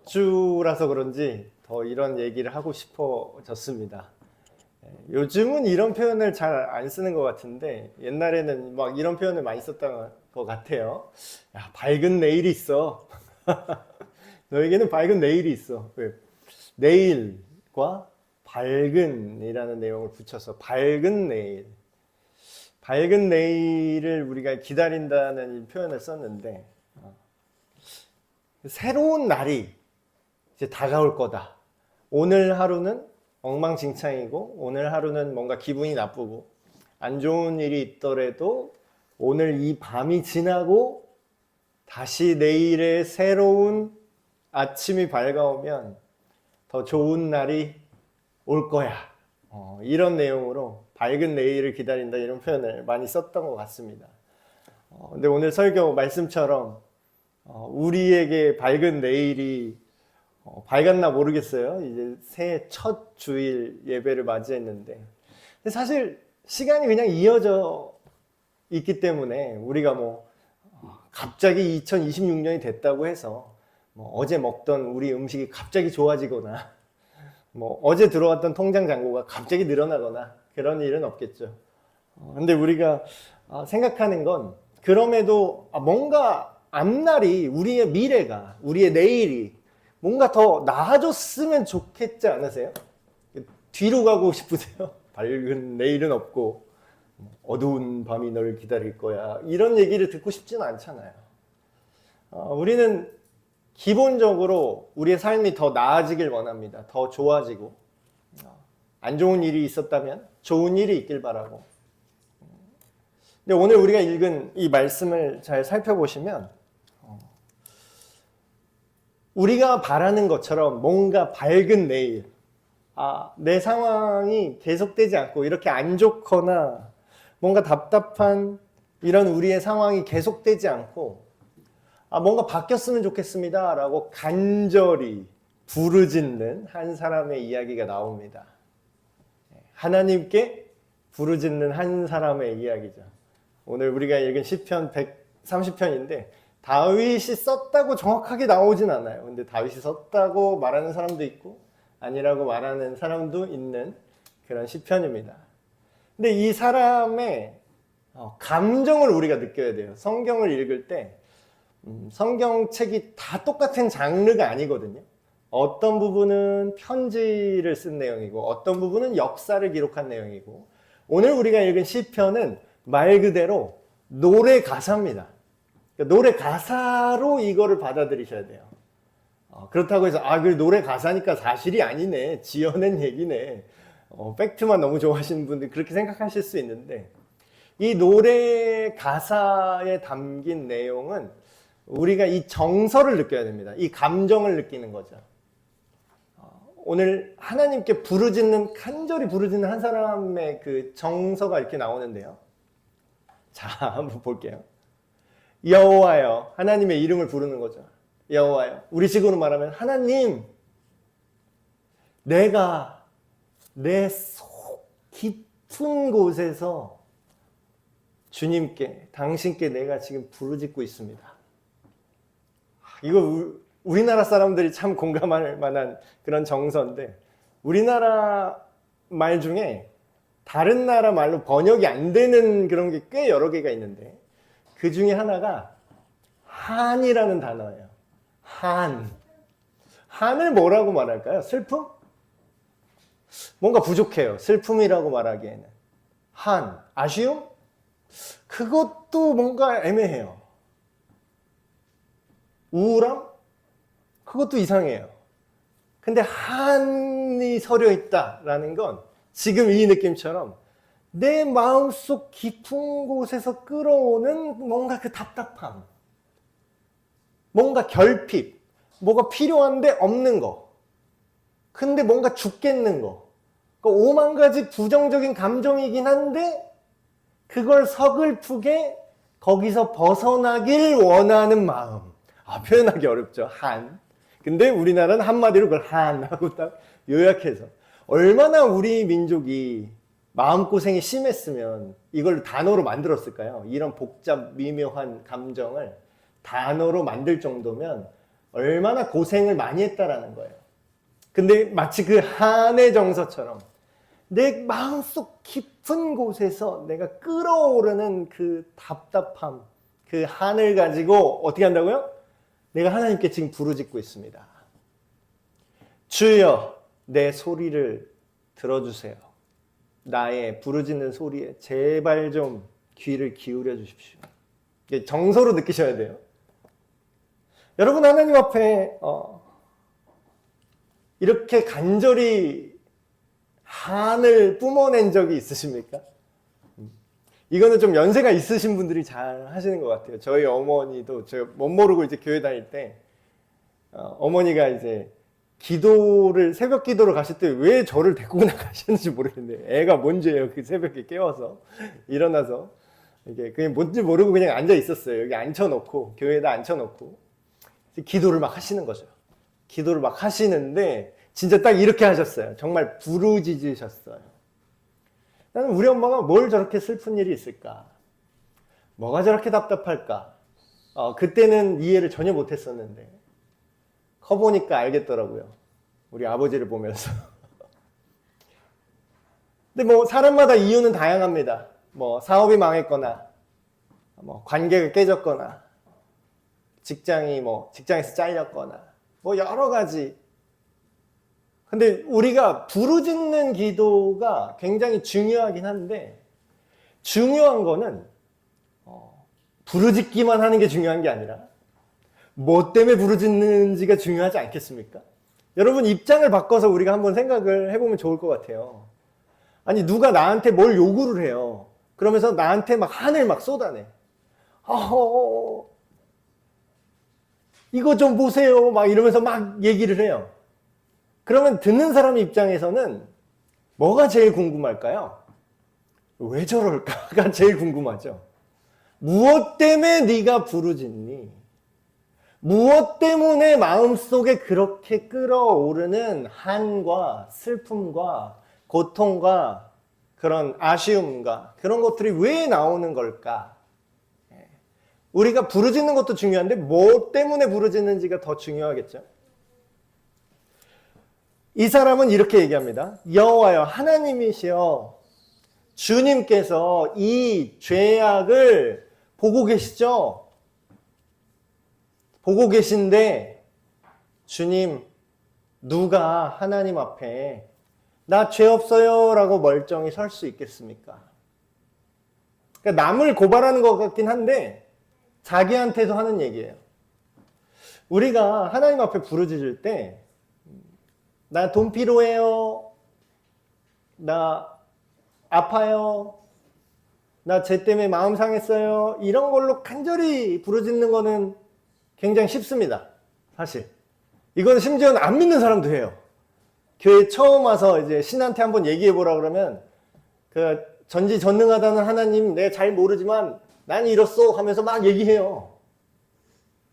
주라서 그런지 더 이런 얘기를 하고 싶어졌습니다. 요즘은 이런 표현을 잘 안 쓰는 것 같은데 옛날에는 막 이런 표현을 많이 썼던 것 같아요. 야, 밝은 내일이 있어. 너에게는 밝은 내일이 있어. 왜? 내일과 밝은이라는 내용을 붙여서 밝은 내일. 밝은 내일을 우리가 기다린다는 이 표현을 썼는데 새로운 날이 이제 다가올 거다. 오늘 하루는 엉망진창이고 오늘 하루는 뭔가 기분이 나쁘고 안 좋은 일이 있더라도 오늘 이 밤이 지나고 다시 내일의 새로운 아침이 밝아오면 더 좋은 날이 올 거야. 이런 내용으로 밝은 내일을 기다린다 이런 표현을 많이 썼던 것 같습니다. 근데 오늘 설교 말씀처럼 우리에게 밝은 내일이 밝았나 모르겠어요. 이제 새해 첫 주일 예배를 맞이했는데 근데 사실 시간이 그냥 이어져 있기 때문에 우리가 뭐 갑자기 2026년이 됐다고 해서 뭐 어제 먹던 우리 음식이 갑자기 좋아지거나 뭐 어제 들어왔던 통장 잔고가 갑자기 늘어나거나 그런 일은 없겠죠. 근데 우리가 생각하는 건 그럼에도 뭔가 앞날이 우리의 미래가 우리의 내일이 뭔가 더 나아졌으면 좋겠지 않으세요? 뒤로 가고 싶으세요? 밝은 내일은 없고 어두운 밤이 널 기다릴 거야 이런 얘기를 듣고 싶지는 않잖아요. 우리는 기본적으로 우리의 삶이 더 나아지길 원합니다. 더 좋아지고 안 좋은 일이 있었다면 좋은 일이 있길 바라고. 근데 오늘 우리가 읽은 이 말씀을 잘 살펴보시면 우리가 바라는 것처럼 뭔가 밝은 내일, 내 상황이 계속되지 않고 이렇게 안 좋거나 뭔가 답답한 이런 우리의 상황이 계속되지 않고 뭔가 바뀌었으면 좋겠습니다 라고 간절히 부르짖는 한 사람의 이야기가 나옵니다. 하나님께 부르짖는 한 사람의 이야기죠. 오늘 우리가 읽은 시편 130편인데 다윗이 썼다고 정확하게 나오진 않아요. 근데 다윗이 썼다고 말하는 사람도 있고 아니라고 말하는 사람도 있는 그런 시편입니다. 근데 이 사람의 감정을 우리가 느껴야 돼요. 성경을 읽을 때 성경책이 다 똑같은 장르가 아니거든요. 어떤 부분은 편지를 쓴 내용이고 어떤 부분은 역사를 기록한 내용이고 오늘 우리가 읽은 시편은 말 그대로 노래 가사입니다. 그러니까 노래 가사로 이거를 받아들이셔야 돼요. 그렇다고 해서 그 노래 가사니까 사실이 아니네, 지어낸 얘기네, 팩트만 너무 좋아하시는 분들 그렇게 생각하실 수 있는데 이 노래 가사에 담긴 내용은 우리가 이 정서를 느껴야 됩니다. 이 감정을 느끼는 거죠. 오늘 하나님께 간절히 부르짖는 한 사람의 그 정서가 이렇게 나오는데요. 자, 한번 볼게요. 여호와여, 하나님의 이름을 부르는 거죠. 여호와여, 우리식으로 말하면 하나님, 내가 내 속 깊은 곳에서 주님께, 당신께 내가 지금 부르짖고 있습니다. 이거 우리나라 사람들이 참 공감할 만한 그런 정서인데 우리나라 말 중에 다른 나라 말로 번역이 안 되는 그런 게 꽤 여러 개가 있는데 그 중에 하나가 한이라는 단어예요. 한을 뭐라고 말할까요? 슬픔? 뭔가 부족해요. 슬픔이라고 말하기에는. 아쉬움? 그것도 뭔가 애매해요. 우울함? 그것도 이상해요. 근데 한이 서려 있다라는 건 지금 이 느낌처럼 내 마음속 깊은 곳에서 끌어오는 뭔가 그 답답함, 뭔가 결핍, 뭐가 필요한데 없는 거, 근데 뭔가 죽겠는 거, 그러니까 오만 가지 부정적인 감정이긴 한데 그걸 서글프게 거기서 벗어나길 원하는 마음. 표현하기 어렵죠. 근데 우리나라는 한마디로 그걸 한하고 딱 요약해서 얼마나 우리 민족이 마음고생이 심했으면 이걸 단어로 만들었을까요? 이런 복잡 미묘한 감정을 단어로 만들 정도면 얼마나 고생을 많이 했다라는 거예요. 근데 마치 그 한의 정서처럼 내 마음속 깊은 곳에서 내가 끓어오르는 그 답답함, 그 한을 가지고 어떻게 한다고요? 내가 하나님께 지금 부르짖고 있습니다. 주여, 내 소리를 들어주세요. 나의 부르짖는 소리에 제발 좀 귀를 기울여 주십시오. 정서로 느끼셔야 돼요. 여러분, 하나님 앞에 이렇게 간절히 한을 뿜어낸 적이 있으십니까? 이거는 좀 연세가 있으신 분들이 잘 하시는 것 같아요. 저희 어머니도 제가 못 모르고 이제 교회 다닐 때 어머니가 이제 기도를 새벽 기도를 가실 때 왜 저를 데리고 나가셨는지 모르겠는데 애가 뭔지예요. 그 새벽에 깨워서 일어나서 이게 그냥 뭔지 모르고 그냥 앉아 있었어요. 여기 앉혀놓고 교회에다 앉혀놓고 기도를 막 하시는 거죠. 기도를 막 하시는데 진짜 딱 이렇게 하셨어요. 정말 부르짖으셨어요. 나는 우리 엄마가 뭘 저렇게 슬픈 일이 있을까? 뭐가 저렇게 답답할까? 그때는 이해를 전혀 못했었는데 커보니까 알겠더라고요. 우리 아버지를 보면서. 근데 뭐 사람마다 이유는 다양합니다. 뭐 사업이 망했거나, 뭐 관계가 깨졌거나, 직장에서 잘렸거나, 뭐 여러 가지. 근데 우리가 부르짖는 기도가 굉장히 중요하긴 한데, 중요한 거는 부르짖기만 하는 게 중요한 게 아니라 뭐 때문에 부르짖는지가 중요하지 않겠습니까? 여러분, 입장을 바꿔서 우리가 한번 생각을 해보면 좋을 것 같아요. 아니, 누가 나한테 뭘 요구를 해요. 그러면서 나한테 막 한을 막 쏟아내. 이거 좀 보세요. 막 이러면서 막 얘기를 해요. 그러면 듣는 사람 입장에서는 뭐가 제일 궁금할까요? 왜 저럴까가 제일 궁금하죠. 무엇 때문에 네가 부르짖니? 무엇 때문에 마음속에 그렇게 끓어오르는 한과 슬픔과 고통과 그런 아쉬움과 그런 것들이 왜 나오는 걸까? 우리가 부르짖는 것도 중요한데 뭐 때문에 부르짖는지가 더 중요하겠죠. 이 사람은 이렇게 얘기합니다. 여호와여, 하나님이시여, 주님께서 이 죄악을 보고 계시죠? 보고 계신데 주님, 누가 하나님 앞에 나 죄 없어요 라고 멀쩡히 설 수 있겠습니까? 그러니까 남을 고발하는 것 같긴 한데 자기한테도 하는 얘기예요. 우리가 하나님 앞에 부르짖을 때 나 돈 필요해요, 나 아파요, 나 쟤 때문에 마음 상했어요, 이런 걸로 간절히 부르짖는 거는 굉장히 쉽습니다. 사실 이건 심지어는 안 믿는 사람도 해요. 교회 처음 와서 이제 신한테 한번 얘기해 보라 그러면 그 전지전능하다는 하나님 내가 잘 모르지만 난 이렇소 하면서 막 얘기해요.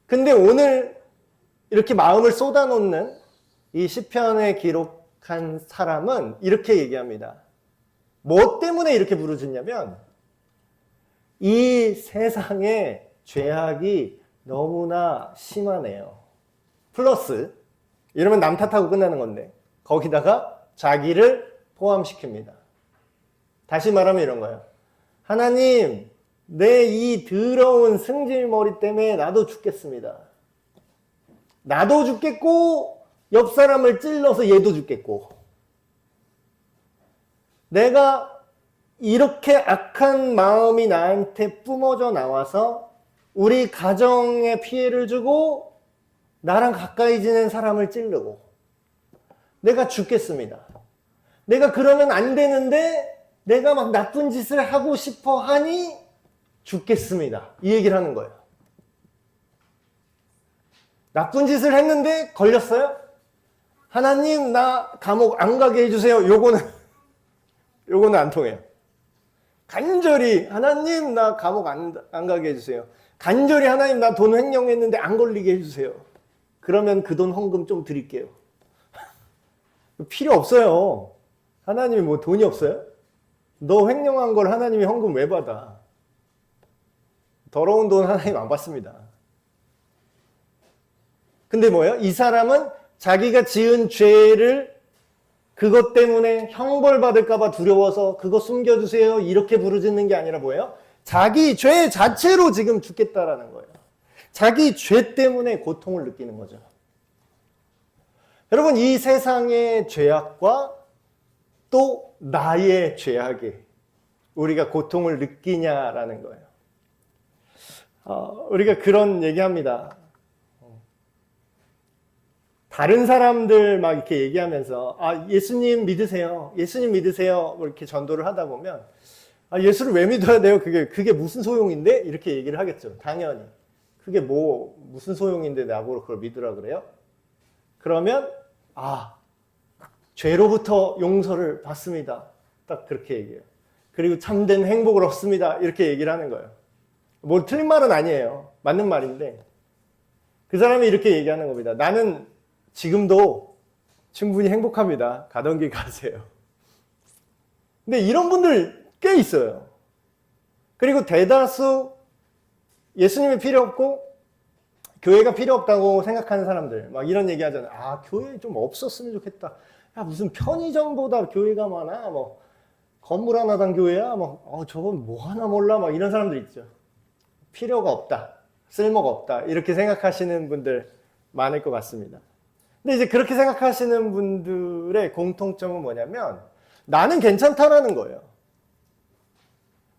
근데 오늘 이렇게 마음을 쏟아놓는 이 시편에 기록한 사람은 이렇게 얘기합니다. 뭐 때문에 이렇게 부르짖냐면 이 세상에 죄악이 너무나 심하네요. 플러스 이러면 남 탓하고 끝나는 건데 거기다가 자기를 포함시킵니다. 다시 말하면 이런 거예요. 하나님, 내 이 더러운 승질머리 때문에 나도 죽겠습니다. 나도 죽겠고 옆 사람을 찔러서 얘도 죽겠고 내가 이렇게 악한 마음이 나한테 뿜어져 나와서 우리 가정에 피해를 주고 나랑 가까이 지낸 사람을 찌르고 내가 죽겠습니다. 내가 그러면 안 되는데 내가 막 나쁜 짓을 하고 싶어 하니 죽겠습니다. 이 얘기를 하는 거예요. 나쁜 짓을 했는데 걸렸어요? 하나님, 나 감옥 안 가게 해주세요. 요거는 안 통해요. 간절히 하나님, 나 감옥 안 가게 해주세요. 간절히 하나님, 나 돈 횡령했는데 안 걸리게 해주세요. 그러면 그 돈 헌금 좀 드릴게요. 필요 없어요. 하나님이 뭐 돈이 없어요? 너 횡령한 걸 하나님이 헌금 왜 받아? 더러운 돈 하나님 안 받습니다. 근데 뭐예요? 이 사람은 자기가 지은 죄를 그것 때문에 형벌받을까봐 두려워서 그거 숨겨주세요 이렇게 부르짖는 게 아니라 뭐예요? 자기 죄 자체로 지금 죽겠다라는 거예요. 자기 죄 때문에 고통을 느끼는 거죠. 여러분, 이 세상의 죄악과 또 나의 죄악에 우리가 고통을 느끼냐라는 거예요. 우리가 그런 얘기합니다. 다른 사람들 막 이렇게 얘기하면서 예수님 믿으세요. 예수님 믿으세요. 뭐 이렇게 전도를 하다 보면 예수를 왜 믿어야 돼요? 그게 무슨 소용인데? 이렇게 얘기를 하겠죠. 당연히. 그게 무슨 소용인데 나보고 그걸 믿으라 그래요? 그러면 죄로부터 용서를 받습니다. 딱 그렇게 얘기해요. 그리고 참된 행복을 얻습니다. 이렇게 얘기를 하는 거예요. 뭐 틀린 말은 아니에요. 맞는 말인데 그 사람이 이렇게 얘기하는 겁니다. 나는 지금도 충분히 행복합니다. 가던 길 가세요. 근데 이런 분들 꽤 있어요. 그리고 대다수 예수님이 필요 없고 교회가 필요 없다고 생각하는 사람들 막 이런 얘기 하잖아요. 교회 좀 없었으면 좋겠다. 무슨 편의점보다 교회가 많아. 뭐 건물 하나 단 교회야. 저건 뭐 하나 몰라. 막 이런 사람들 있죠. 필요가 없다. 쓸모가 없다. 이렇게 생각하시는 분들 많을 것 같습니다. 근데 이제 그렇게 생각하시는 분들의 공통점은 뭐냐면 나는 괜찮다라는 거예요.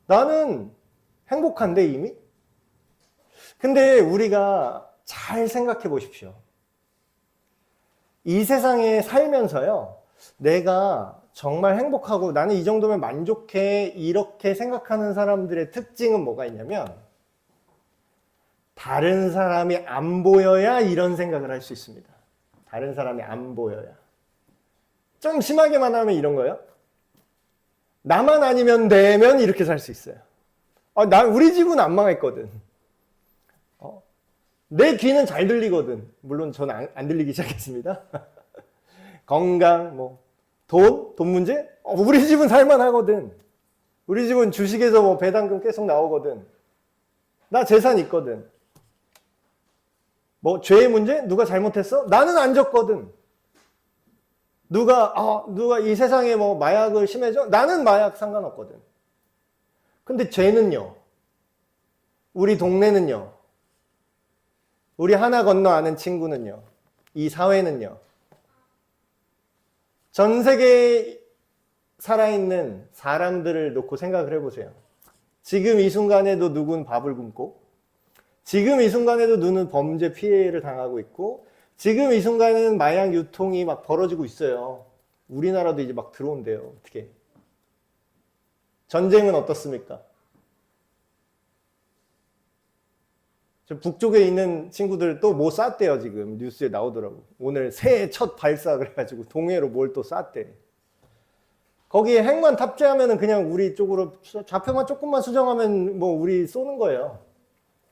나는 행복한데 이미? 근데 우리가 잘 생각해 보십시오. 이 세상에 살면서요, 내가 정말 행복하고 나는 이 정도면 만족해 이렇게 생각하는 사람들의 특징은 뭐가 있냐면 다른 사람이 안 보여야 이런 생각을 할 수 있습니다. 다른 사람이 안 보여야. 좀 심하게 말하면 이런 거예요. 나만 아니면 되면 이렇게 살 수 있어요. 우리 집은 안 망했거든. 내 귀는 잘 들리거든. 물론 저는 안 들리기 시작했습니다. 건강, 돈 문제? 우리 집은 살만하거든. 우리 집은 주식에서 배당금 계속 나오거든. 나 재산 있거든. 죄의 문제? 누가 잘못했어? 나는 안 졌거든. 누가 이 세상에 마약을 심해져? 나는 마약 상관없거든. 근데 죄는요? 우리 동네는요? 우리 하나 건너 아는 친구는요? 이 사회는요? 전 세계에 살아있는 사람들을 놓고 생각을 해보세요. 지금 이 순간에도 누군 밥을 굶고, 지금 이 순간에도 누군 범죄 피해를 당하고 있고, 지금 이 순간에는 마약 유통이 막 벌어지고 있어요. 우리나라도 이제 막 들어온대요. 어떻게? 전쟁은 어떻습니까? 저 북쪽에 있는 친구들 또 뭐 쐈대요. 지금 뉴스에 나오더라고. 오늘 새해 첫 발사 그래가지고 동해로 뭘 또 쐈대. 거기에 핵만 탑재하면은 그냥 우리 쪽으로 좌표만 조금만 수정하면 우리 쏘는 거예요.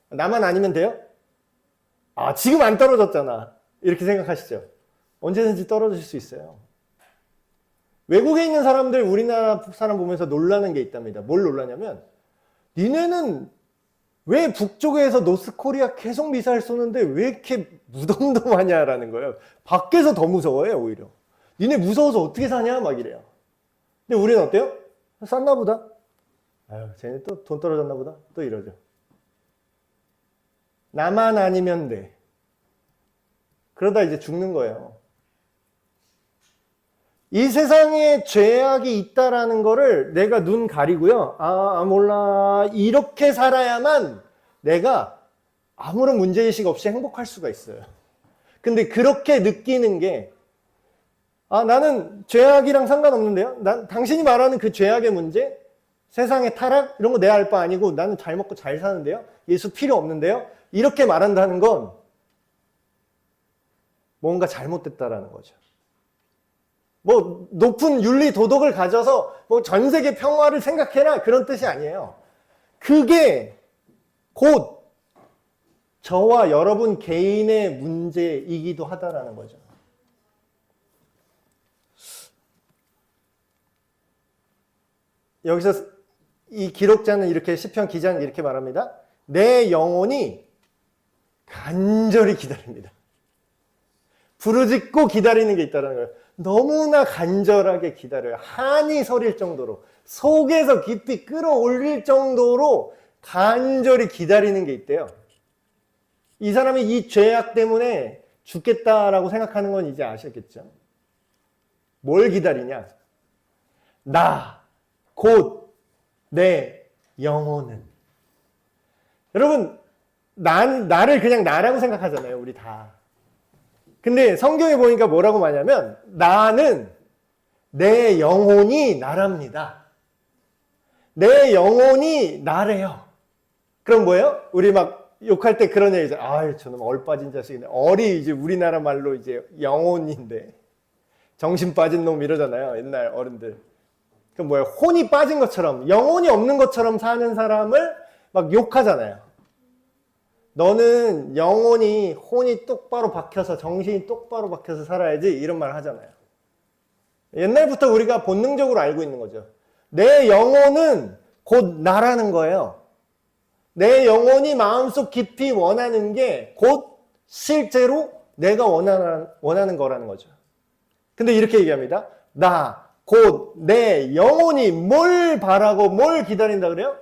나만 아니면 돼요? 지금 안 떨어졌잖아. 이렇게 생각하시죠. 언제든지 떨어질 수 있어요. 외국에 있는 사람들 우리나라 사람 보면서 놀라는 게 있답니다. 뭘 놀라냐면 니네는 왜 북쪽에서 노스코리아 계속 미사일 쏘는데 왜 이렇게 무덤덤하냐라는 거예요. 밖에서 더 무서워요, 오히려. 니네 무서워서 어떻게 사냐? 막 이래요. 근데 우리는 어때요? 쌌나 보다. 쟤네 또 돈 떨어졌나 보다. 또 이러죠. 나만 아니면 돼. 그러다 이제 죽는 거예요. 이 세상에 죄악이 있다라는 거를 내가 눈 가리고요. 몰라. 이렇게 살아야만 내가 아무런 문제의식 없이 행복할 수가 있어요. 근데 그렇게 느끼는 게 나는 죄악이랑 상관없는데요. 당신이 말하는 그 죄악의 문제, 세상의 타락 이런 거 내 알 바 아니고 나는 잘 먹고 잘 사는데요. 예수 필요 없는데요. 이렇게 말한다는 건 뭔가 잘못됐다라는 거죠. 높은 윤리 도덕을 가져서 전 세계 평화를 생각해라 그런 뜻이 아니에요. 그게 곧 저와 여러분 개인의 문제이기도 하다라는 거죠. 여기서 이 기록자는 이렇게 시편 기자는 이렇게 말합니다. 내 영혼이 간절히 기다립니다. 부르짖고 기다리는 게 있다는 거예요. 너무나 간절하게 기다려요. 한이 서릴 정도로, 속에서 깊이 끌어올릴 정도로 간절히 기다리는 게 있대요. 이 사람이 이 죄악 때문에 죽겠다라고 생각하는 건 이제 아셨겠죠? 뭘 기다리냐? 나, 곧, 내 영혼은. 여러분, 나를 그냥 나라고 생각하잖아요, 우리 다. 근데 성경에 보니까 뭐라고 말하냐면, 나는 내 영혼이 나랍니다. 내 영혼이 나래요. 그럼 뭐예요? 우리 막 욕할 때 그런 얘기죠. 아유, 저놈 얼빠진 자식이네. 얼이 이제 우리나라 말로 이제 영혼인데. 정신 빠진 놈 이러잖아요, 옛날 어른들. 그 뭐예요? 혼이 빠진 것처럼, 영혼이 없는 것처럼 사는 사람을 막 욕하잖아요. 너는 영혼이, 혼이 똑바로 박혀서, 정신이 똑바로 박혀서 살아야지, 이런 말 하잖아요. 옛날부터 우리가 본능적으로 알고 있는 거죠. 내 영혼은 곧 나라는 거예요. 내 영혼이 마음속 깊이 원하는 게 곧 실제로 내가 원하는 거라는 거죠. 근데 이렇게 얘기합니다. 나, 곧 내 영혼이 뭘 바라고 뭘 기다린다 그래요?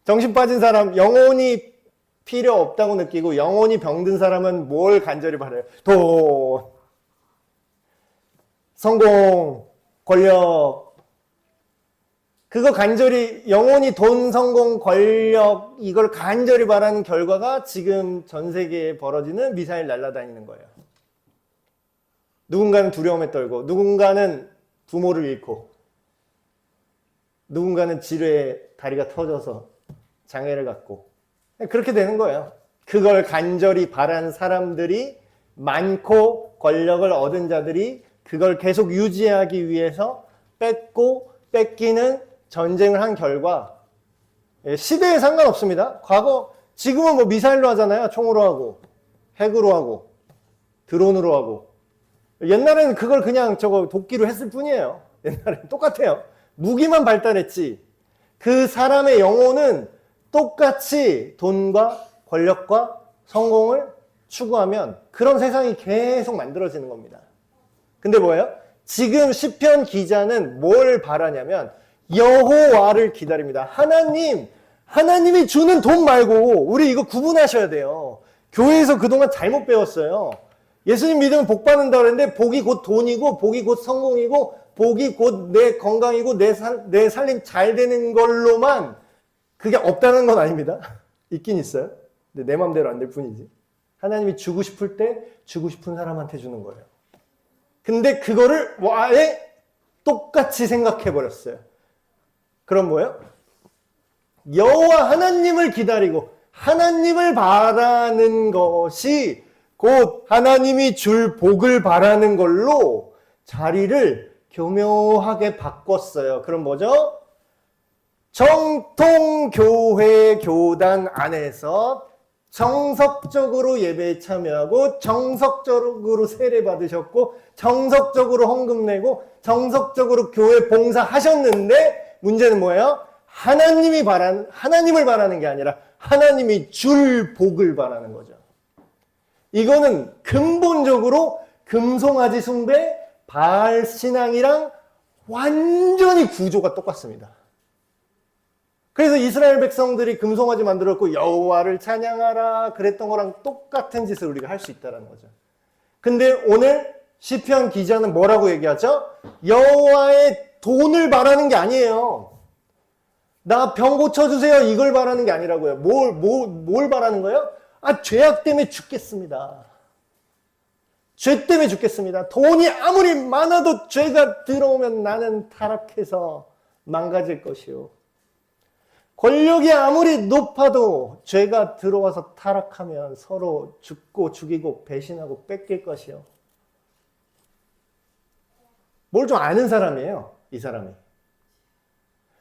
정신 빠진 사람, 영혼이 필요 없다고 느끼고 영혼이 병든 사람은 뭘 간절히 바라요? 돈, 성공, 권력. 그거 간절히, 영혼이 돈, 성공, 권력, 이걸 간절히 바라는 결과가 지금 전 세계에 벌어지는 미사일 날아다니는 거예요. 누군가는 두려움에 떨고, 누군가는 부모를 잃고, 누군가는 지뢰에 다리가 터져서 장애를 갖고, 그렇게 되는 거예요. 그걸 간절히 바라는 사람들이 많고, 권력을 얻은 자들이 그걸 계속 유지하기 위해서 뺏고 뺏기는 전쟁을 한 결과, 시대에 상관없습니다. 과거, 지금은 뭐 미사일로 하잖아요. 총으로 하고, 핵으로 하고, 드론으로 하고. 옛날에는 그걸 그냥 저거 도끼로 했을 뿐이에요. 옛날에는 똑같아요. 무기만 발달했지. 그 사람의 영혼은 똑같이 돈과 권력과 성공을 추구하면 그런 세상이 계속 만들어지는 겁니다. 근데 뭐예요? 지금 시편 기자는 뭘 바라냐면 여호와를 기다립니다. 하나님이 주는 돈 말고 우리 이거 구분하셔야 돼요. 교회에서 그동안 잘못 배웠어요. 예수님 믿으면 복 받는다 그랬는데 복이 곧 돈이고 복이 곧 성공이고 복이 곧 내 건강이고 내 살림 잘 되는 걸로만 그게 없다는 건 아닙니다. 있긴 있어요. 근데 내 맘대로 안 될 뿐이지. 하나님이 주고 싶을 때 주고 싶은 사람한테 주는 거예요. 근데 그거를 아예 똑같이 생각해 버렸어요. 그럼 뭐예요? 여호와 하나님을 기다리고 하나님을 바라는 것이 곧 하나님이 줄 복을 바라는 걸로 자리를 교묘하게 바꿨어요. 그럼 뭐죠? 정통교회 교단 안에서 정석적으로 예배에 참여하고 정석적으로 세례 받으셨고 정석적으로 헌금 내고 정석적으로 교회 봉사하셨는데 문제는 뭐예요? 하나님을 바라는 게 아니라 하나님이 줄 복을 바라는 거죠. 이거는 근본적으로 금송아지 숭배, 바알 신앙이랑 완전히 구조가 똑같습니다. 그래서 이스라엘 백성들이 금송아지 만들었고 여호와를 찬양하라 그랬던 거랑 똑같은 짓을 우리가 할 수 있다는 거죠. 근데 오늘 시편 기자는 뭐라고 얘기하죠? 여호와의 돈을 바라는 게 아니에요. 나 병 고쳐주세요 이걸 바라는 게 아니라고요. 뭘 바라는 거예요? 죄악 때문에 죽겠습니다. 죄 때문에 죽겠습니다. 돈이 아무리 많아도 죄가 들어오면 나는 타락해서 망가질 것이요. 권력이 아무리 높아도 죄가 들어와서 타락하면 서로 죽고 죽이고 배신하고 뺏길 것이요. 뭘 좀 아는 사람이에요, 이 사람이.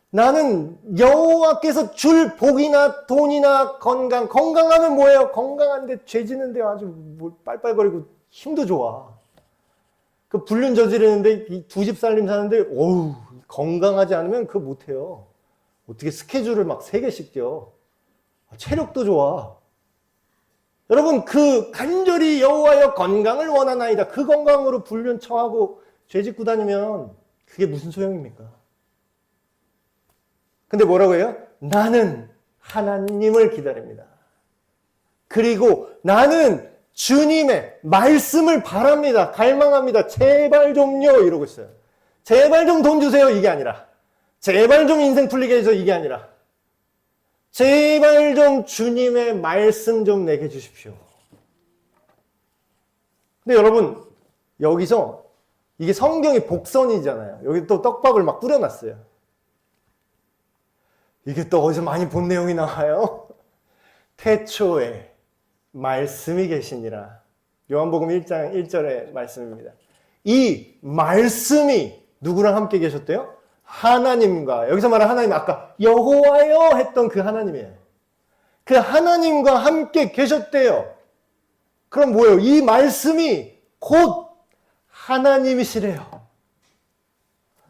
나는 여호와께서 줄 복이나 돈이나 건강하면 뭐예요? 건강한데 죄 지는데 아주 빨빨거리고 힘도 좋아. 그 불륜 저지르는데 두 집 살림 사는데 어우 건강하지 않으면 그거 못해요. 어떻게 스케줄을 막 3개씩 띄어. 체력도 좋아. 여러분, 그 간절히 여호와여 건강을 원하나이다. 그 건강으로 불륜 처하고 죄짓고 다니면 그게 무슨 소용입니까? 근데 뭐라고 해요? 나는 하나님을 기다립니다. 그리고 나는 주님의 말씀을 바랍니다. 갈망합니다. 제발 좀요. 이러고 있어요. 제발 좀 돈 주세요. 이게 아니라. 제발 좀 인생 풀리게 해줘. 이게 아니라. 제발 좀 주님의 말씀 좀 내게 주십시오. 근데 여러분, 여기서 이게 성경이 복선이잖아요. 여기 또 떡밥을 막 뿌려놨어요. 이게 또 어디서 많이 본 내용이 나와요? 태초에 말씀이 계시니라. 요한복음 1장 1절의 말씀입니다. 이 말씀이 누구랑 함께 계셨대요? 하나님과. 여기서 말한 하나님, 아까 여호와여 했던 그 하나님이에요. 그 하나님과 함께 계셨대요. 그럼 뭐예요? 이 말씀이 곧 하나님이시래요.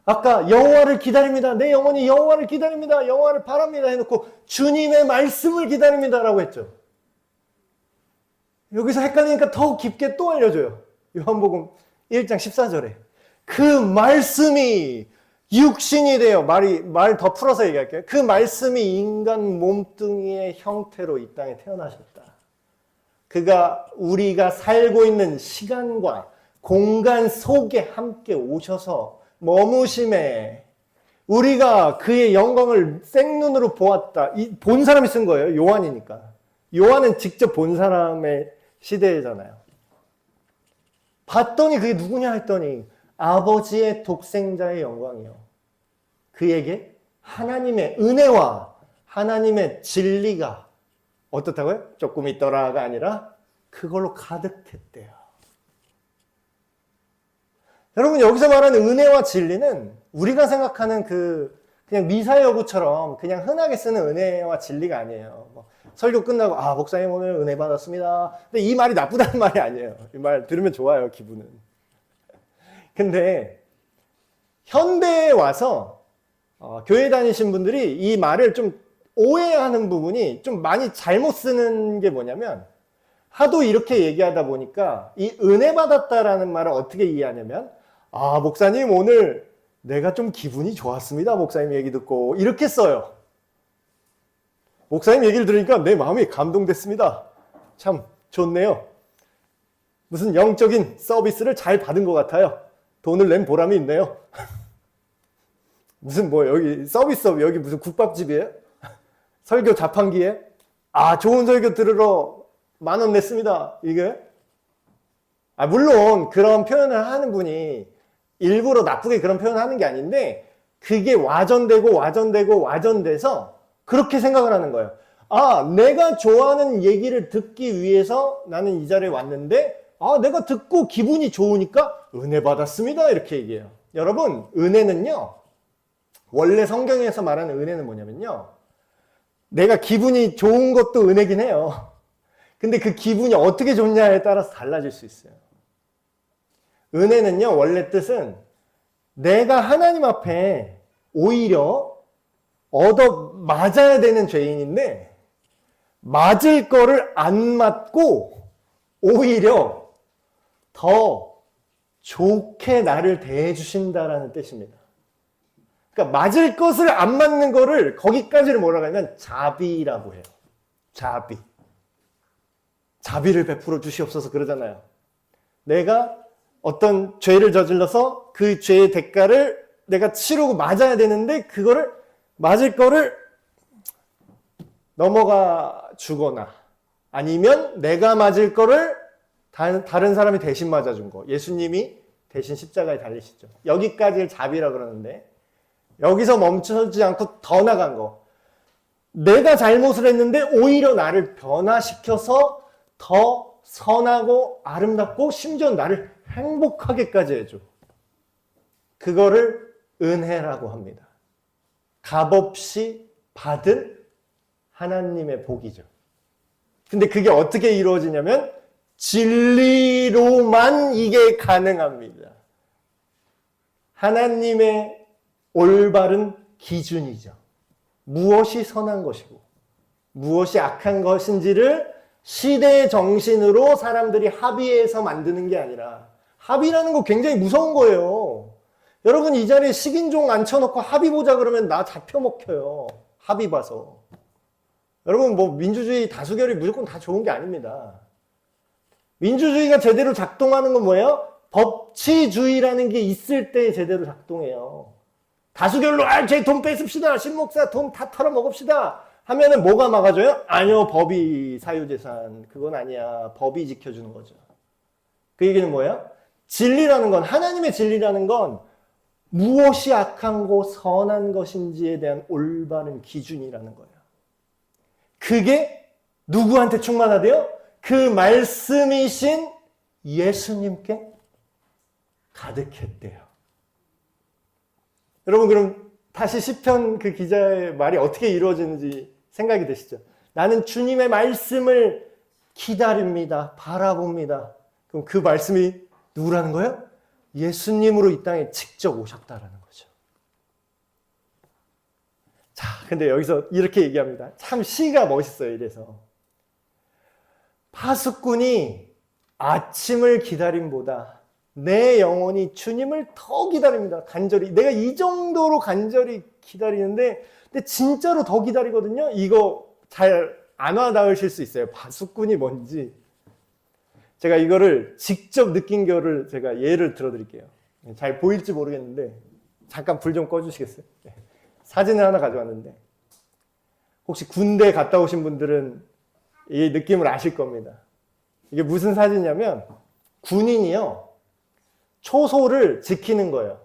아까 여호와를 기다립니다. 내 영혼이 여호와를 기다립니다. 여호와를 바랍니다 해놓고 주님의 말씀을 기다립니다라고 했죠. 여기서 헷갈리니까 더 깊게 또 알려줘요. 요한복음 1장 14절에 그 말씀이 육신이 되어, 말 더 풀어서 얘기할게요. 그 말씀이 인간 몸뚱이의 형태로 이 땅에 태어나셨다. 그가 우리가 살고 있는 시간과 공간 속에 함께 오셔서 머무심에 우리가 그의 영광을 생눈으로 보았다. 본 사람이 쓴 거예요. 요한이니까. 요한은 직접 본 사람의 시대잖아요. 봤더니 그게 누구냐 했더니 아버지의 독생자의 영광이요. 그에게 하나님의 은혜와 하나님의 진리가 어떻다고요? 조금 있더라가 아니라 그걸로 가득했대요. 여러분, 여기서 말하는 은혜와 진리는 우리가 생각하는 그냥 미사여구처럼 그냥 흔하게 쓰는 은혜와 진리가 아니에요. 설교 끝나고 목사님 오늘 은혜 받았습니다. 근데 이 말이 나쁘다는 말이 아니에요. 이 말 들으면 좋아요, 기분은. 근데 현대에 와서 교회 다니신 분들이 이 말을 좀 오해하는 부분이 좀 많이 잘못 쓰는 게 뭐냐면 하도 이렇게 얘기하다 보니까 이 은혜 받았다라는 말을 어떻게 이해하냐면 목사님 오늘 내가 좀 기분이 좋았습니다. 목사님 얘기 듣고 이렇게 써요. 목사님 얘기를 들으니까 내 마음이 감동됐습니다. 참 좋네요. 무슨 영적인 서비스를 잘 받은 것 같아요. 돈을 낸 보람이 있네요. 무슨 여기 서비스업 여기 무슨 국밥집이에요? 설교 자판기에 좋은 설교 들으러 10,000원 냈습니다. 이게 물론 그런 표현을 하는 분이 일부러 나쁘게 그런 표현을 하는 게 아닌데 그게 와전돼서 그렇게 생각을 하는 거예요. 내가 좋아하는 얘기를 듣기 위해서 나는 이 자리에 왔는데 내가 듣고 기분이 좋으니까 은혜 받았습니다. 이렇게 얘기해요. 여러분, 은혜는요. 원래 성경에서 말하는 은혜는 뭐냐면요. 내가 기분이 좋은 것도 은혜긴 해요. 근데 그 기분이 어떻게 좋냐에 따라서 달라질 수 있어요. 은혜는요. 원래 뜻은 내가 하나님 앞에 오히려 맞아야 되는 죄인인데 맞을 거를 안 맞고 오히려 더 좋게 나를 대해 주신다라는 뜻입니다. 그러니까 맞을 것을 안 맞는 거를 거기까지를 뭐라고 하면 자비라고 해요. 자비를 베풀어 주시옵소서 그러잖아요. 내가 어떤 죄를 저질러서 그 죄의 대가를 내가 치르고 맞아야 되는데 그거를 맞을 거를 넘어가 주거나 아니면 내가 맞을 거를 다른 사람이 대신 맞아준 거. 예수님이 대신 십자가에 달리시죠. 여기까지를 자비라고 그러는데 여기서 멈추지 않고 더 나간 거. 내가 잘못을 했는데 오히려 나를 변화시켜서 더 선하고 아름답고 심지어 나를 행복하게까지 해줘. 그거를 은혜라고 합니다. 값없이 받은 하나님의 복이죠. 근데 그게 어떻게 이루어지냐면 진리로만 이게 가능합니다. 하나님의 올바른 기준이죠. 무엇이 선한 것이고 무엇이 악한 것인지를 시대의 정신으로 사람들이 합의해서 만드는 게 아니라, 합의라는 거 굉장히 무서운 거예요. 여러분 이 자리에 식인종 앉혀놓고 합의 보자 그러면 나 잡혀먹혀요. 합의 봐서. 여러분 뭐 민주주의 다수결이 무조건 다 좋은 게 아닙니다. 민주주의가 제대로 작동하는 건 뭐예요? 법치주의라는 게 있을 때 제대로 작동해요. 다수결로 제 돈 뺏읍시다. 신목사 돈 다 털어먹읍시다. 하면은 뭐가 막아줘요? 아니요, 법이 사유재산. 그건 아니야. 법이 지켜주는 거죠. 그 얘기는 뭐예요? 진리라는 건, 하나님의 진리라는 건 무엇이 악하고 선한 것인지에 대한 올바른 기준이라는 거예요. 그게 누구한테 충만하대요? 그 말씀이신 예수님께 가득했대요. 여러분 그럼 다시 시편 그 기자의 말이 어떻게 이루어지는지 생각이 되시죠? 나는 주님의 말씀을 기다립니다. 바라봅니다. 그럼 그 말씀이 누구라는 거예요? 예수님으로 이 땅에 직접 오셨다라는 거죠. 자, 근데 여기서 이렇게 얘기합니다. 참 시가 멋있어요. 이래서 파수꾼이 아침을 기다림보다 내 영혼이 주님을 더 기다립니다. 간절히. 내가 이 정도로 간절히 기다리는데 근데 진짜로 더 기다리거든요. 이거 잘 안 와닿으실 수 있어요. 파수꾼이 뭔지. 제가 이거를 직접 느낀 거를 제가 예를 들어드릴게요. 잘 보일지 모르겠는데 잠깐 불 좀 꺼주시겠어요? 사진을 하나 가져왔는데 혹시 군대 갔다 오신 분들은 이 느낌을 아실 겁니다. 이게 무슨 사진이냐면 군인이요. 초소를 지키는 거예요.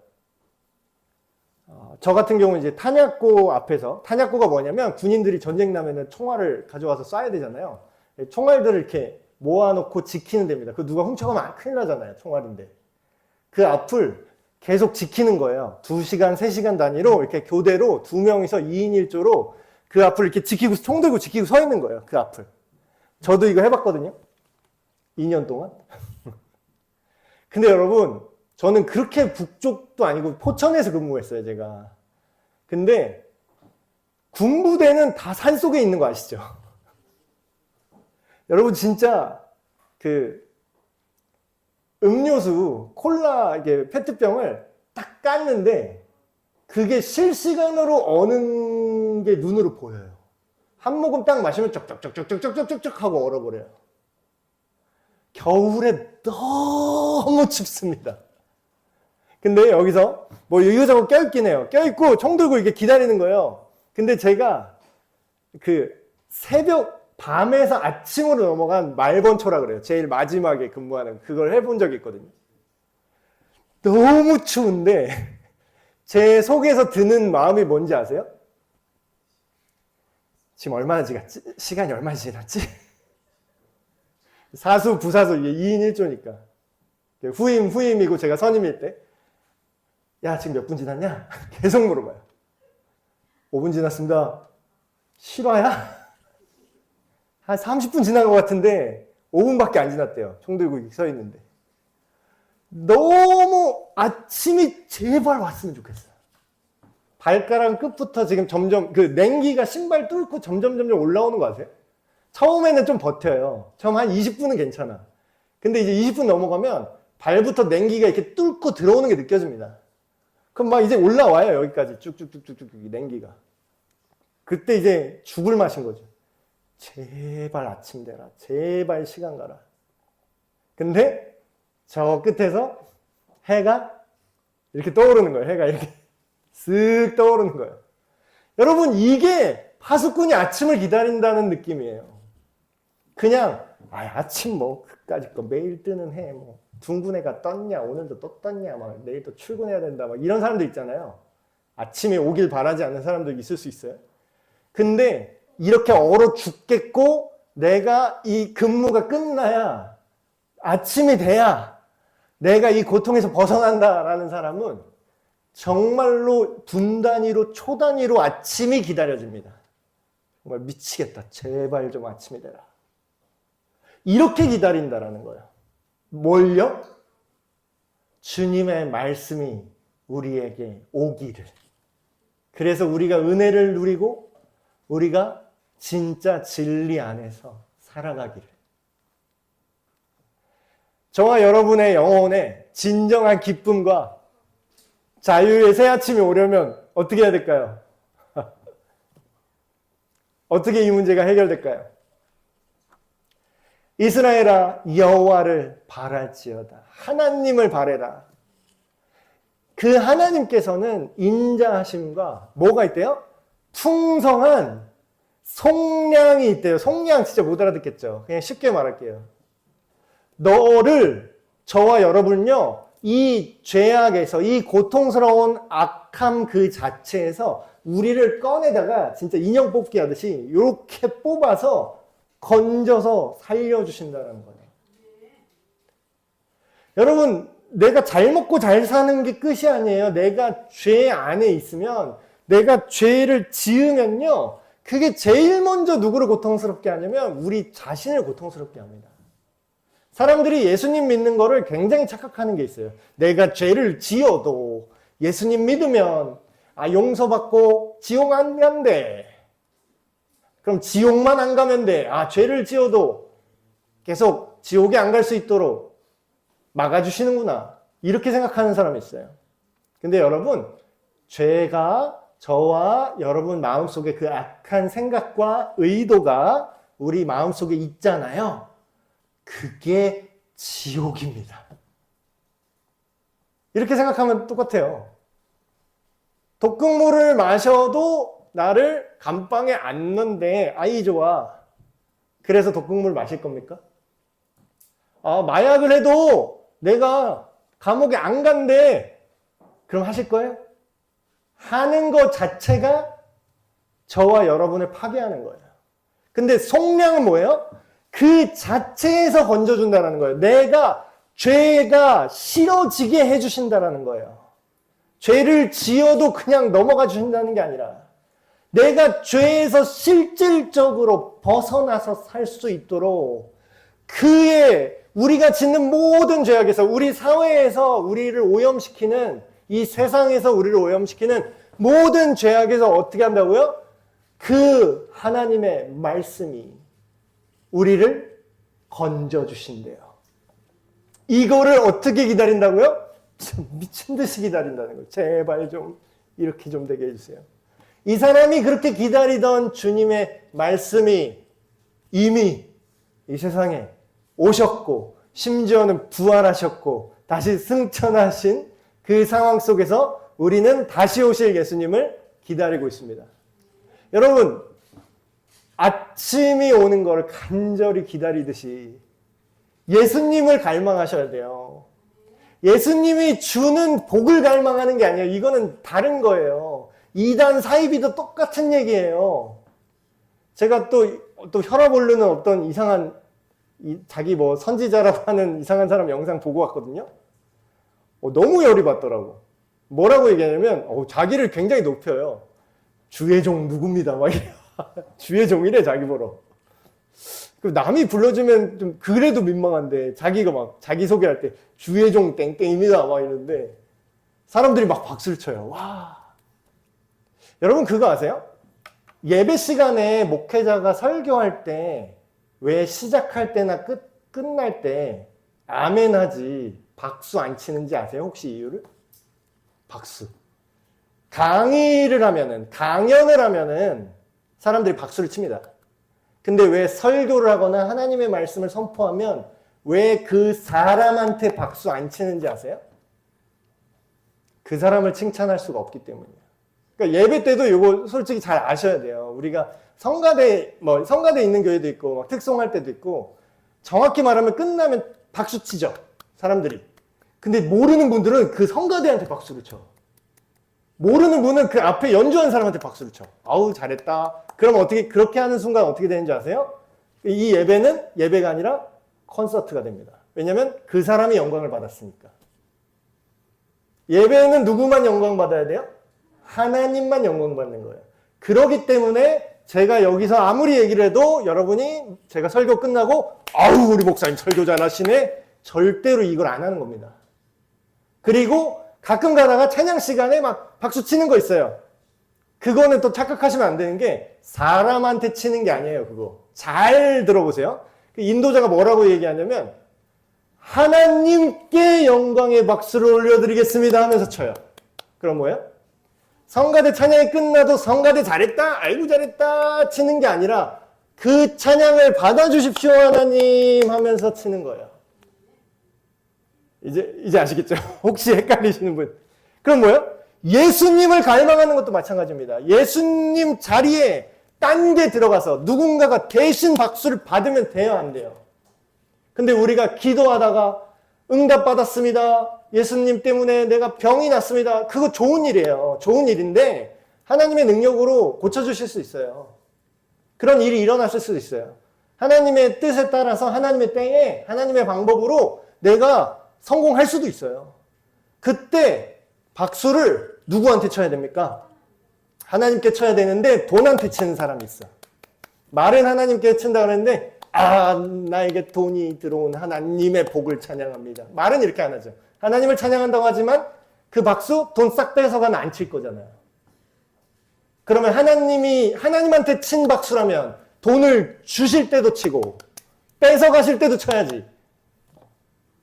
저 같은 경우는 이제 탄약고 앞에서, 탄약고가 뭐냐면 군인들이 전쟁 나면은 총알을 가져와서 쏴야 되잖아요. 총알들을 이렇게 모아놓고 지키는 데입니다. 그 누가 훔쳐가면 큰일 나잖아요. 총알인데. 그 앞을 계속 지키는 거예요. 2시간, 3시간 단위로 이렇게 교대로 2명이서 2인 1조로 그 앞을 이렇게 지키고, 총 들고 지키고 서 있는 거예요. 그 앞을. 저도 이거 해봤거든요. 2년 동안. 근데 여러분, 저는 그렇게 북쪽도 아니고 포천에서 근무했어요, 제가. 근데 군부대는 다 산속에 있는 거 아시죠? 여러분 진짜 그 음료수, 콜라 이게 페트병을 딱 깠는데 그게 실시간으로 어는 게 눈으로 보여요. 한 모금 딱 마시면 쩍쩍쩍쩍쩍쩍쩍 하고 얼어버려요. 겨울에 너무 춥습니다. 근데 여기서 뭐 이거저거 껴있긴 해요. 껴있고 총 들고 이렇게 기다리는 거예요. 근데 제가 그 새벽 밤에서 아침으로 넘어간 말번초라 그래요. 제일 마지막에 근무하는 그걸 해본 적이 있거든요. 너무 추운데 제 속에서 드는 마음이 뭔지 아세요? 지금 얼마나 지났지? 시간이 얼마나 지났지? 사수, 부사수, 이게 2인 1조니까. 후임이고 제가 선임일 때. 야, 지금 몇 분 지났냐? 계속 물어봐요. 5분 지났습니다. 실화야? 한 30분 지난 것 같은데 5분밖에 안 지났대요. 총 들고 서 있는데. 너무 아침이 제발 왔으면 좋겠어요. 발가락 끝부터 지금 점점 그 냉기가 신발 뚫고 점점 올라오는 거 아세요? 처음에는 좀 버텨요. 처음 한 20분은 괜찮아. 근데 이제 20분 넘어가면 발부터 냉기가 이렇게 뚫고 들어오는 게 느껴집니다. 그럼 막 이제 올라와요. 여기까지 쭉쭉쭉쭉쭉 냉기가. 그때 이제 죽을 맛인 거죠. 제발 아침 되라. 제발 시간 가라. 근데 저 끝에서 해가 이렇게 떠오르는 거예요. 해가 이렇게 쓱 떠오르는 거예요. 여러분 이게 파수꾼이 아침을 기다린다는 느낌이에요. 그냥 아침 뭐 그까짓 거 매일 뜨는 해 뭐 둥근 해가 떴냐 오늘도 또 떴냐 막 내일 또 출근해야 된다 막 이런 사람들 있잖아요. 아침에 오길 바라지 않는 사람도 있을 수 있어요. 근데 이렇게 얼어 죽겠고 내가 이 근무가 끝나야 아침이 돼야 내가 이 고통에서 벗어난다라는 사람은 정말로 분 단위로 초 단위로 아침이 기다려집니다. 정말 미치겠다. 제발 좀 아침이 되라. 이렇게 기다린다라는 거예요. 뭘요? 주님의 말씀이 우리에게 오기를. 그래서 우리가 은혜를 누리고 우리가 진짜 진리 안에서 살아가기를. 저와 여러분의 영혼에 진정한 기쁨과 자유의 새 아침이 오려면 어떻게 해야 될까요? 어떻게 이 문제가 해결될까요? 이스라엘아 여호와를 바랄지어다. 하나님을 바래라. 그 하나님께서는 인자하심과 뭐가 있대요? 풍성한 속량이 있대요. 속량 진짜 못 알아듣겠죠. 그냥 쉽게 말할게요. 너를, 저와 여러분요, 이 죄악에서, 이 고통스러운 악함 그 자체에서 우리를 꺼내다가 진짜 인형 뽑기 하듯이 이렇게 뽑아서 건져서 살려주신다는 거예요. 여러분, 내가 잘 먹고 잘 사는 게 끝이 아니에요. 내가 죄 안에 있으면, 내가 죄를 지으면요, 그게 제일 먼저 누구를 고통스럽게 하냐면 우리 자신을 고통스럽게 합니다. 사람들이 예수님 믿는 거를 굉장히 착각하는 게 있어요. 내가 죄를 지어도 예수님 믿으면 용서받고 지옥 안 간대. 그럼 지옥만 안 가면 돼. 죄를 지어도 계속 지옥에 안 갈 수 있도록 막아주시는구나. 이렇게 생각하는 사람이 있어요. 근데 여러분, 죄가 저와 여러분 마음속에 그 악한 생각과 의도가 우리 마음속에 있잖아요. 그게 지옥입니다. 이렇게 생각하면 똑같아요. 독극물을 마셔도 나를 감방에 안 넣는데 아이 좋아. 그래서 독극물 마실 겁니까? 마약을 해도 내가 감옥에 안 간대. 그럼 하실 거예요? 하는 것 자체가 저와 여러분을 파괴하는 거예요. 근데 속량은 뭐예요? 그 자체에서 건져준다는 거예요. 죄가 싫어지게 해주신다는 거예요. 죄를 지어도 그냥 넘어가 주신다는 게 아니라 내가 죄에서 실질적으로 벗어나서 살 수 있도록 우리가 짓는 모든 죄악에서, 우리 사회에서 우리를 오염시키는, 이 세상에서 우리를 오염시키는 모든 죄악에서 어떻게 한다고요? 그 하나님의 말씀이 우리를 건져주신대요. 이거를 어떻게 기다린다고요? 미친 듯이 기다린다는 거예요. 제발 좀 이렇게 좀 되게 해주세요. 이 사람이 그렇게 기다리던 주님의 말씀이 이미 이 세상에 오셨고 심지어는 부활하셨고 다시 승천하신 그 상황 속에서 우리는 다시 오실 예수님을 기다리고 있습니다. 여러분, 아침이 오는 걸 간절히 기다리듯이 예수님을 갈망하셔야 돼요. 예수님이 주는 복을 갈망하는 게 아니에요. 이거는 다른 거예요. 이단 사이비도 똑같은 얘기예요. 제가 또 혈압 오르는 어떤 이상한 자기 선지자라고 하는 이상한 사람 영상 보고 왔거든요. 너무 열이 받더라고. 뭐라고 얘기하냐면 자기를 굉장히 높여요. 주의 종 누굽니다. 막 이래요. 주의 종이래 자기 보러. 남이 불러주면 좀 그래도 민망한데 자기가 막 자기 소개할 때 주의 종 땡땡입니다 막 이러는데 사람들이 막 박수를 쳐요. 와. 여러분 그거 아세요? 예배 시간에 목회자가 설교할 때 왜 시작할 때나 끝날 때 아멘 하지 박수 안 치는지 아세요? 혹시 이유를? 박수. 강연을 하면은 사람들이 박수를 칩니다. 근데 왜 설교를 하거나 하나님의 말씀을 선포하면 왜 그 사람한테 박수 안 치는지 아세요? 그 사람을 칭찬할 수가 없기 때문이에요. 그러니까 예배 때도 이거 솔직히 잘 아셔야 돼요. 우리가 성가대 있는 교회도 있고 막 특송할 때도 있고 정확히 말하면 끝나면 박수 치죠. 사람들이. 근데 모르는 분들은 그 성가대한테 박수를 쳐. 모르는 분은 그 앞에 연주한 사람한테 박수를 쳐. 아우 잘했다. 그럼 그렇게 하는 순간 어떻게 되는지 아세요? 이 예배는 예배가 아니라 콘서트가 됩니다. 왜냐하면 그 사람이 영광을 받았으니까. 예배는 누구만 영광 받아야 돼요? 하나님만 영광 받는 거예요. 그렇기 때문에 제가 여기서 아무리 얘기를 해도 여러분이 제가 설교 끝나고 아우 우리 목사님 설교 잘하시네. 절대로 이걸 안 하는 겁니다. 그리고 가끔 가다가 찬양 시간에 막 박수 치는 거 있어요. 그거는 또 착각하시면 안 되는 게 사람한테 치는 게 아니에요. 그거 잘 들어보세요. 그 인도자가 뭐라고 얘기하냐면 하나님께 영광의 박수를 올려드리겠습니다 하면서 쳐요. 그럼 뭐예요? 성가대 찬양이 끝나도 성가대 잘했다, 아이고 잘했다 치는 게 아니라 그 찬양을 받아주십시오 하나님 하면서 치는 거예요. 이제 아시겠죠? 혹시 헷갈리시는 분. 그럼 뭐예요? 예수님을 갈망하는 것도 마찬가지입니다. 예수님 자리에 딴 게 들어가서 누군가가 대신 박수를 받으면 돼요, 안 돼요? 근데 우리가 기도하다가 응답받았습니다. 예수님 때문에 내가 병이 났습니다. 그거 좋은 일이에요. 좋은 일인데 하나님의 능력으로 고쳐주실 수 있어요. 그런 일이 일어났을 수도 있어요. 하나님의 뜻에 따라서 하나님의 때에 하나님의 방법으로 내가 성공할 수도 있어요. 그때 박수를 누구한테 쳐야 됩니까? 하나님께 쳐야 되는데 돈한테 치는 사람이 있어. 말은 하나님께 친다 그랬는데 나에게 돈이 들어온 하나님의 복을 찬양합니다. 말은 이렇게 안 하죠. 하나님을 찬양한다고 하지만 그 박수 돈 싹 뺏어가면 안 칠 거잖아요. 그러면 하나님한테 친 박수라면 돈을 주실 때도 치고 뺏어가실 때도 쳐야지.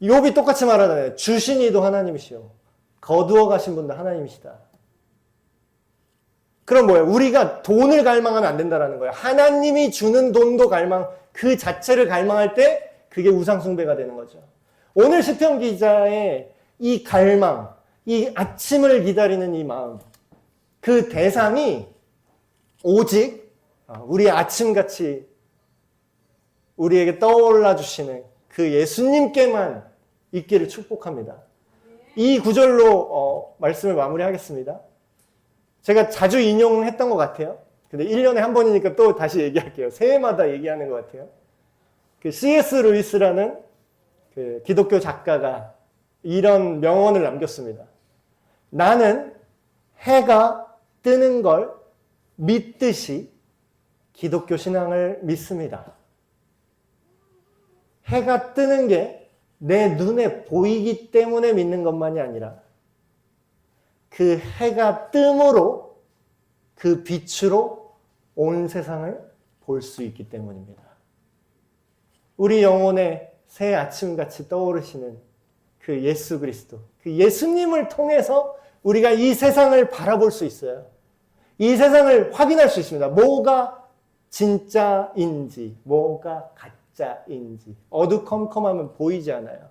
욥이 똑같이 말하잖아요. 주신 이도 하나님이시오. 거두어 가신 분도 하나님이시다. 그럼 뭐예요? 우리가 돈을 갈망하면 안 된다는 거예요. 하나님이 주는 돈도 그 자체를 갈망할 때 그게 우상숭배가 되는 거죠. 오늘 시편 기자의 이 갈망, 이 아침을 기다리는 이 마음, 그 대상이 오직 우리 아침같이 우리에게 떠올라 주시는 그 예수님께만 있기를 축복합니다. 이 구절로 말씀을 마무리하겠습니다. 제가 자주 인용했던 것 같아요. 근데 1년에 한 번이니까 또 다시 얘기할게요. 새해마다 얘기하는 것 같아요. 그 C.S. 루이스라는 그 기독교 작가가 이런 명언을 남겼습니다. 나는 해가 뜨는 걸 믿듯이 기독교 신앙을 믿습니다. 해가 뜨는 게 내 눈에 보이기 때문에 믿는 것만이 아니라 그 해가 뜸으로 그 빛으로 온 세상을 볼 수 있기 때문입니다. 우리 영혼의 새 아침같이 떠오르시는 그 예수 그리스도, 그 예수님을 통해서 우리가 이 세상을 바라볼 수 있어요. 이 세상을 확인할 수 있습니다. 뭐가 진짜인지, 뭐가 가짜인지. 어두컴컴하면 보이지 않아요.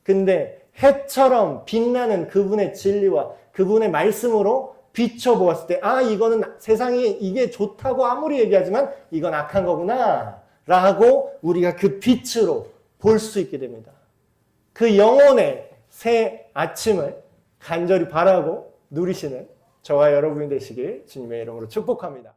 근데 해처럼 빛나는 그분의 진리와 그분의 말씀으로 비춰보았을 때 이거는 세상이 이게 좋다고 아무리 얘기하지만 이건 악한 거구나 라고 우리가 그 빛으로 볼 수 있게 됩니다. 그 영혼의 새 아침을 간절히 바라고 누리시는 저와 여러분이 되시길 주님의 이름으로 축복합니다.